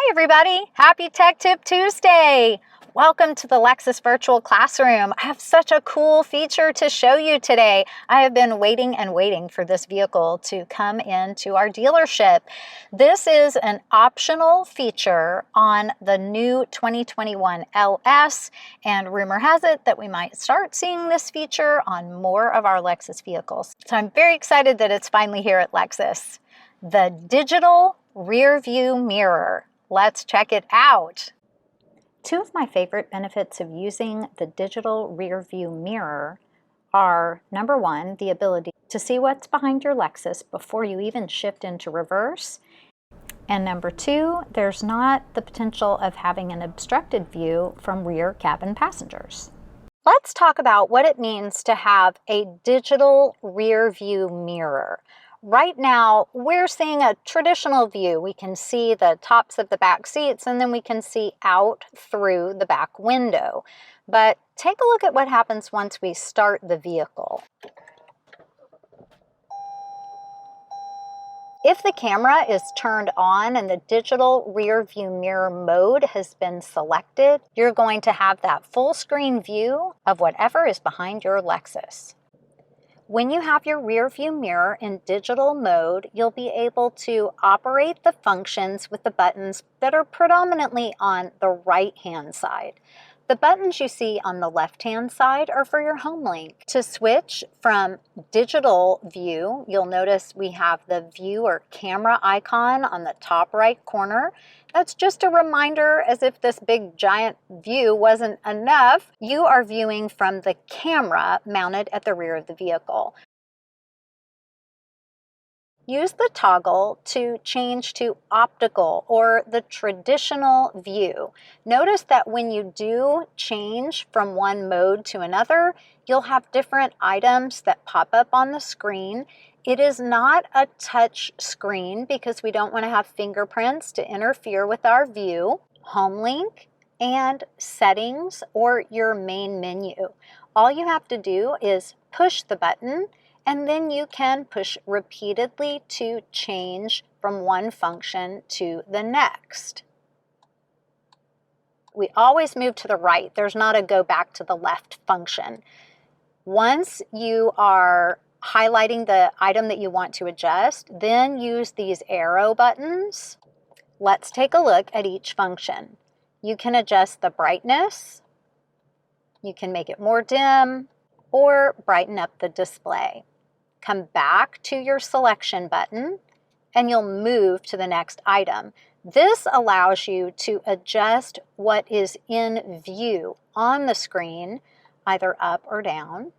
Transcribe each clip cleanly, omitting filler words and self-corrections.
Hi everybody, happy Tech Tip Tuesday. Welcome to the Lexus Virtual Classroom. I have such a cool feature to show you today. I have been waiting for this vehicle to come into our dealership. This is an optional feature on the new 2021 LS, and rumor has it that we might start seeing this feature on more of our Lexus vehicles. So I'm very excited that it's finally here at Lexus. The Digital Rearview Mirror. Let's check it out. Two of my favorite benefits of using the Digital Rearview Mirror are, number one, the ability to see what's behind your Lexus before you even shift into reverse. And number two, there's not the potential of having an obstructed view from rear cabin passengers. Let's talk about what it means to have a digital rear view mirror. Right now, we're seeing a traditional view. We can see the tops of the back seats and then we can see out through the back window. But take a look at what happens once we start the vehicle. If the camera is turned on and the digital rear view mirror mode has been selected, you're going to have that full screen view of whatever is behind your Lexus. When you have your rear view mirror in digital mode, you'll be able to operate the functions with the buttons that are predominantly on the right-hand side. The buttons you see on the left-hand side are for your home link. To switch from digital view, you'll notice we have the view or camera icon on the top right corner. That's just a reminder, as if this big giant view wasn't enough, you are viewing from the camera mounted at the rear of the vehicle. Use the toggle to change to optical or the traditional view. Notice that when you do change from one mode to another, you'll have different items that pop up on the screen. It is not a touch screen because we don't want to have fingerprints to interfere with our view. Home link and settings or your main menu. All you have to do is push the button, and then you can push repeatedly to change from one function to the next. We always move to the right. There's not a go back to the left function. Once you are highlighting the item that you want to adjust, then use these arrow buttons. Let's take a look at each function. You can adjust the brightness, you can make it more dim, or brighten up the display. Come back to your selection button and you'll move to the next item. This allows you to adjust what is in view on the screen, either up or down.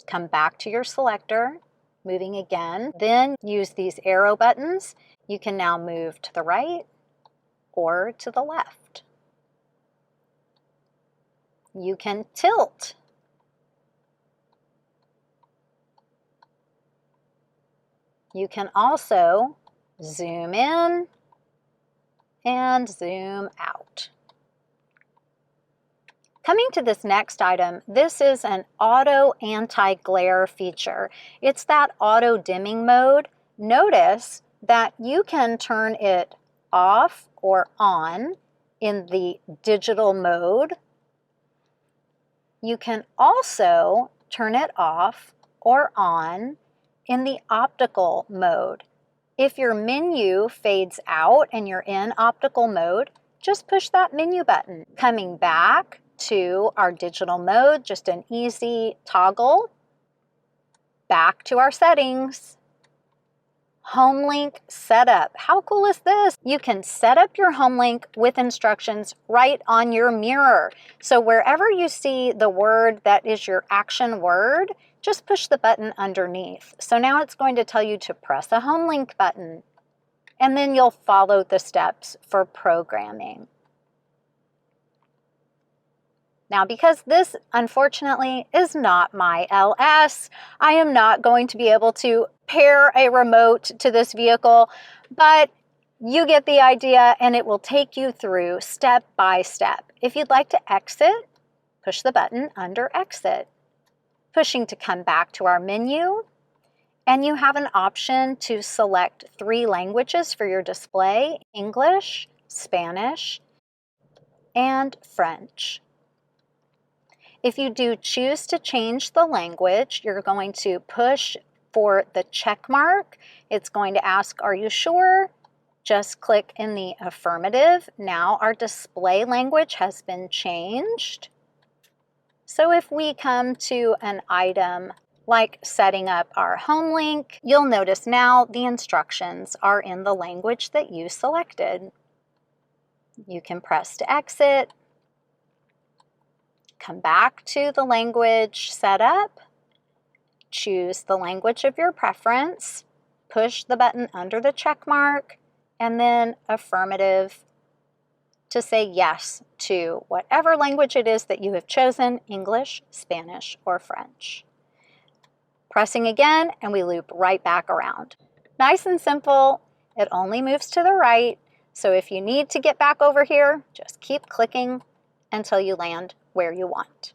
Come back to your selector, moving again. Then use these arrow buttons. You can now move to the right or to the left. You can tilt. You can also zoom in and zoom out. Coming to this next item, this is an auto anti-glare feature. It's that auto dimming mode. Notice that you can turn it off or on in the digital mode. You can also turn it off or on in the optical mode. If your menu fades out and you're in optical mode, just push that menu button. Coming back to our digital mode, just an easy toggle. Back to our settings. Home link setup. How cool is this? You can set up your home link with instructions right on your mirror. So wherever you see the word that is your action word, just push the button underneath. So now it's going to tell you to press a home link button, and then you'll follow the steps for programming. Now, because this, unfortunately, is not my LS, I am not going to be able to pair a remote to this vehicle, but you get the idea, and it will take you through step by step. If you'd like to exit, push the button under Exit. Pushing to come back to our menu, And you have an option to select 3 languages for your display: English, Spanish, and French. If you do choose to change the language, you're going to push for the check mark. It's going to ask, "Are you sure?" Just click in the affirmative. Now our display language has been changed. So if we come to an item like setting up our home link, you'll notice now the instructions are in the language that you selected. You can press to exit, come back to the language setup, choose the language of your preference, push the button under the check mark, and then affirmative to say yes to whatever language it is that you have chosen: English, Spanish, or French. Pressing again, and we loop right back around. Nice and simple. It only moves to the right, so if you need to get back over here, just keep clicking until you land where you want.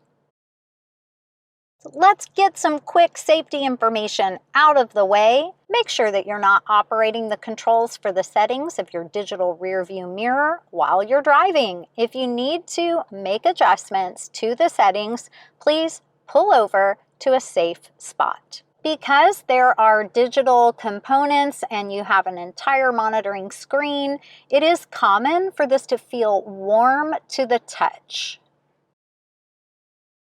Let's get some quick safety information out of the way. Make sure that you're not operating the controls for the settings of your digital rear view mirror while you're driving. If you need to make adjustments to the settings, please pull over to a safe spot. Because there are digital components and you have an entire monitoring screen, it is common for this to feel warm to the touch.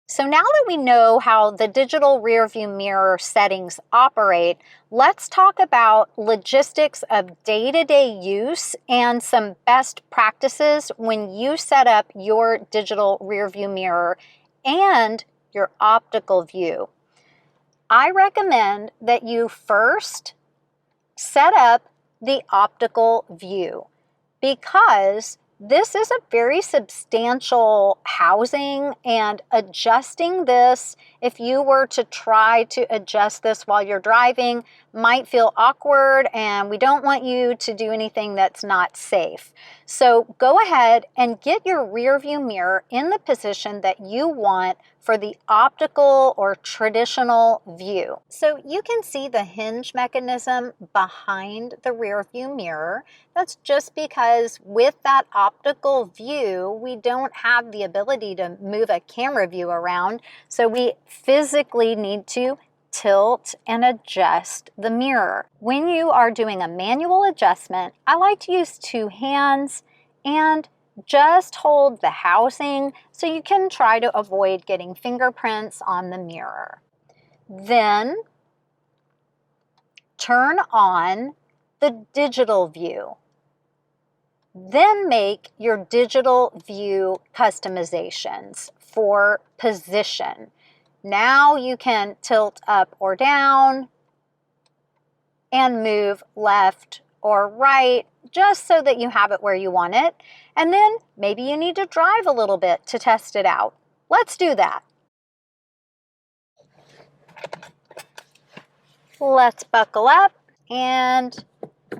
So now that we know how the digital rear view mirror settings operate, let's talk about logistics of day-to-day use and some best practices when you set up your digital rear view mirror and your optical view. I recommend that you first set up the optical view, because this is a very substantial housing, and adjusting this, if you were to try to adjust this while you're driving, might feel awkward, and we don't want you to do anything that's not safe. So go ahead and get your rear view mirror in the position that you want for the optical or traditional view. So you can see the hinge mechanism behind the rear view mirror. That's just because with that optical view, we don't have the ability to move a camera view around, so we physically need to tilt and adjust the mirror. When you are doing a manual adjustment, I like to use 2 hands and just hold the housing so you can try to avoid getting fingerprints on the mirror. Then turn on the digital view. Then make your digital view customizations for position. Now you can tilt up or down and move left or right, just so that you have it where you want it. And then maybe you need to drive a little bit to test it out. Let's do that. Let's buckle up, and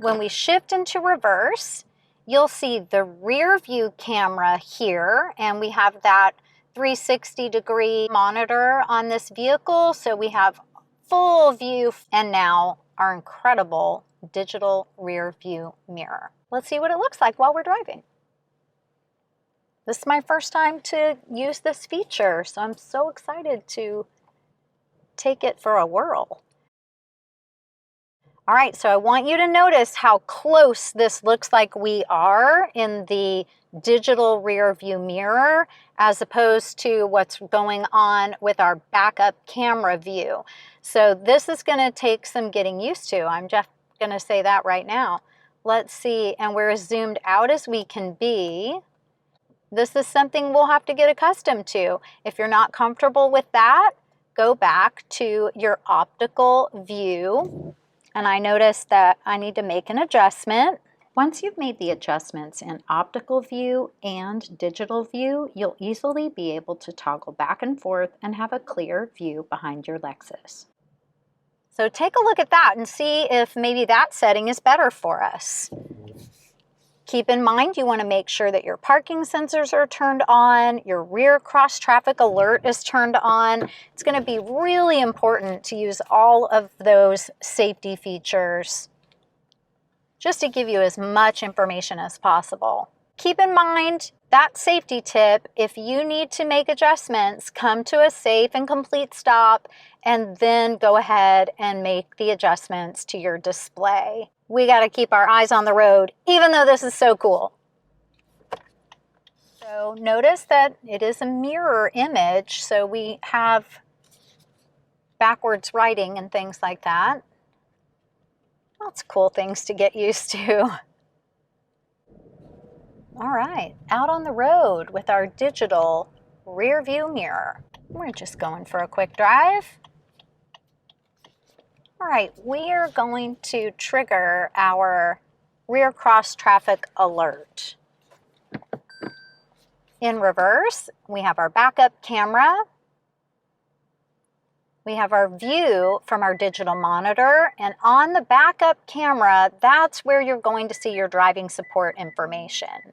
when we shift into reverse, you'll see the rear view camera here, and we have that 360-degree monitor on this vehicle, so we have full view, and now our incredible digital rear view mirror. Let's see what it looks like while we're driving. This is my first time to use this feature, so I'm so excited to take it for a whirl. All right, so I want you to notice how close this looks like we are in the digital rear view mirror, as opposed to what's going on with our backup camera view. So this is going to take some getting used to. I'm just going to say that right now. Let's see, and we're as zoomed out as we can be. This is something we'll have to get accustomed to. If you're not comfortable with that, go back to your optical view. And I noticed that I need to make an adjustment. Once you've made the adjustments in optical view and digital view, you'll easily be able to toggle back and forth and have a clear view behind your Lexus. So take a look at that and see if maybe that setting is better for us. Keep in mind, you want to make sure that your parking sensors are turned on, your rear cross traffic alert is turned on. It's going to be really important to use all of those safety features just to give you as much information as possible. Keep in mind that safety tip: if you need to make adjustments, come to a safe and complete stop and then go ahead and make the adjustments to your display. We got to keep our eyes on the road, even though this is so cool. So notice that it is a mirror image, so we have backwards writing and things like that. Lots of cool things to get used to. All right, out on the road with our digital rear view mirror. We're just going for a quick drive. All right, we are going to trigger our rear cross traffic alert. In reverse, we have our backup camera. We have our view from our digital monitor, and on the backup camera, that's where you're going to see your driving support information.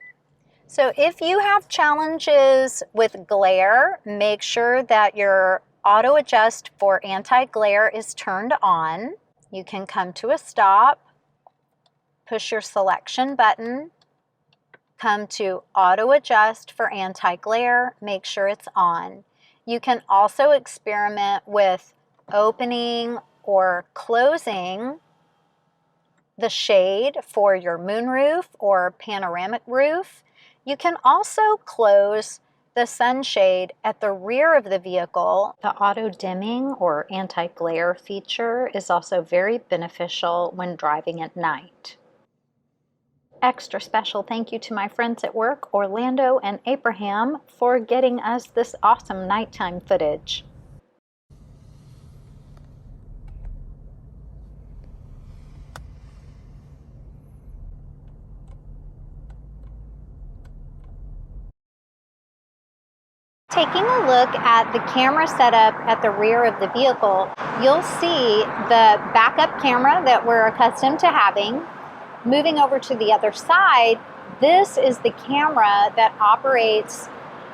So if you have challenges with glare, make sure that your auto adjust for anti-glare is turned on. You can come to a stop, push your selection button, come to auto adjust for anti-glare, make sure it's on. You can also experiment with opening or closing the shade for your moonroof or panoramic roof. You can also close the sunshade at the rear of the vehicle. The auto dimming or anti-glare feature is also very beneficial when driving at night. Extra special thank you to my friends at work, Orlando and Abraham, for getting us this awesome nighttime footage. Taking a look at the camera setup at the rear of the vehicle, you'll see the backup camera that we're accustomed to having. Moving over to the other side, this is the camera that operates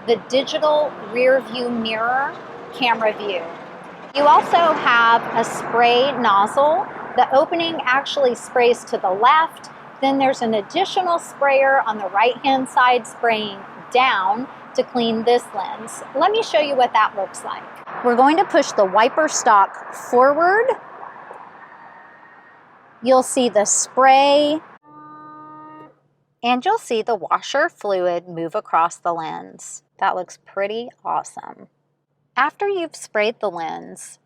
the digital rear view mirror camera view. You also have a spray nozzle. The opening actually sprays to the left. Then there's an additional sprayer on the right-hand side spraying down to clean this lens. Let me show you what that looks like. We're going to push the wiper stalk forward. You'll see the spray, and you'll see the washer fluid move across the lens. That looks pretty awesome. After you've sprayed the lens,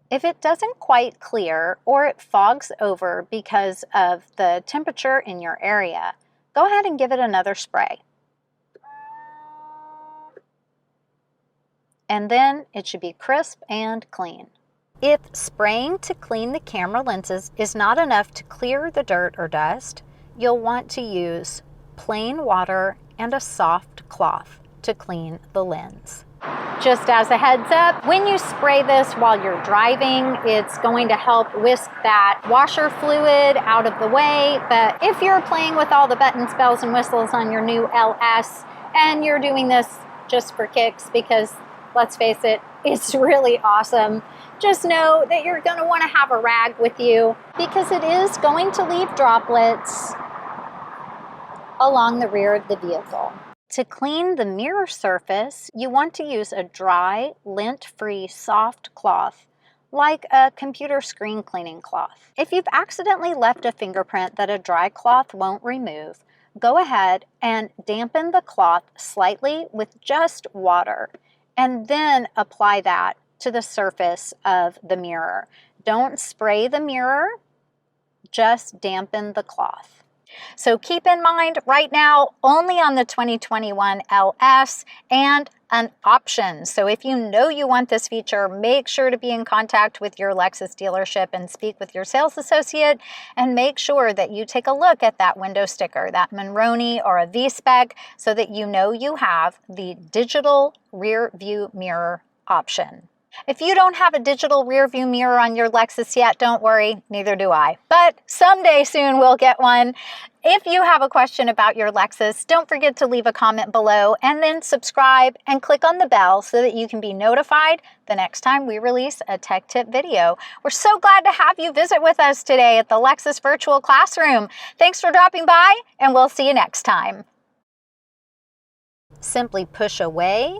if it doesn't quite clear or it fogs over because of the temperature in your area, go ahead and give it another spray. And then it should be crisp and clean. If spraying to clean the camera lenses is not enough to clear the dirt or dust, you'll want to use plain water and a soft cloth to clean the lens. Just as a heads up, when you spray this while you're driving, it's going to help whisk that washer fluid out of the way. But if you're playing with all the buttons, bells, and whistles on your new LS, and you're doing this just for kicks because, let's face it, it's really awesome, just know that you're going to want to have a rag with you because it is going to leave droplets along the rear of the vehicle. To clean the mirror surface, you want to use a dry, lint-free soft cloth like a computer screen cleaning cloth. If you've accidentally left a fingerprint that a dry cloth won't remove, go ahead and dampen the cloth slightly with just water, and then apply that to the surface of the mirror. Don't spray the mirror, just dampen the cloth. So keep in mind, right now, only on the 2021 LS and an option. So if you know you want this feature, make sure to be in contact with your Lexus dealership and speak with your sales associate, and make sure that you take a look at that window sticker, that Monroney or a V-Spec, so that you know you have the digital rear view mirror option. If you don't have a digital rear view mirror on your Lexus yet, don't worry, neither do I. But someday soon we'll get one. If you have a question about your Lexus, don't forget to leave a comment below and then subscribe and click on the bell so that you can be notified the next time we release a tech tip video. We're so glad to have you visit with us today at the Lexus Virtual Classroom. Thanks for dropping by, and we'll see you next time. Simply push away.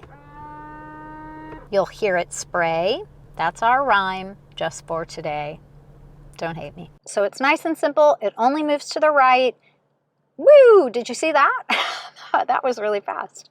You'll hear it spray. That's our rhyme just for today. Don't hate me. So it's nice and simple. It only moves to the right. Woo! Did you see that? That was really fast.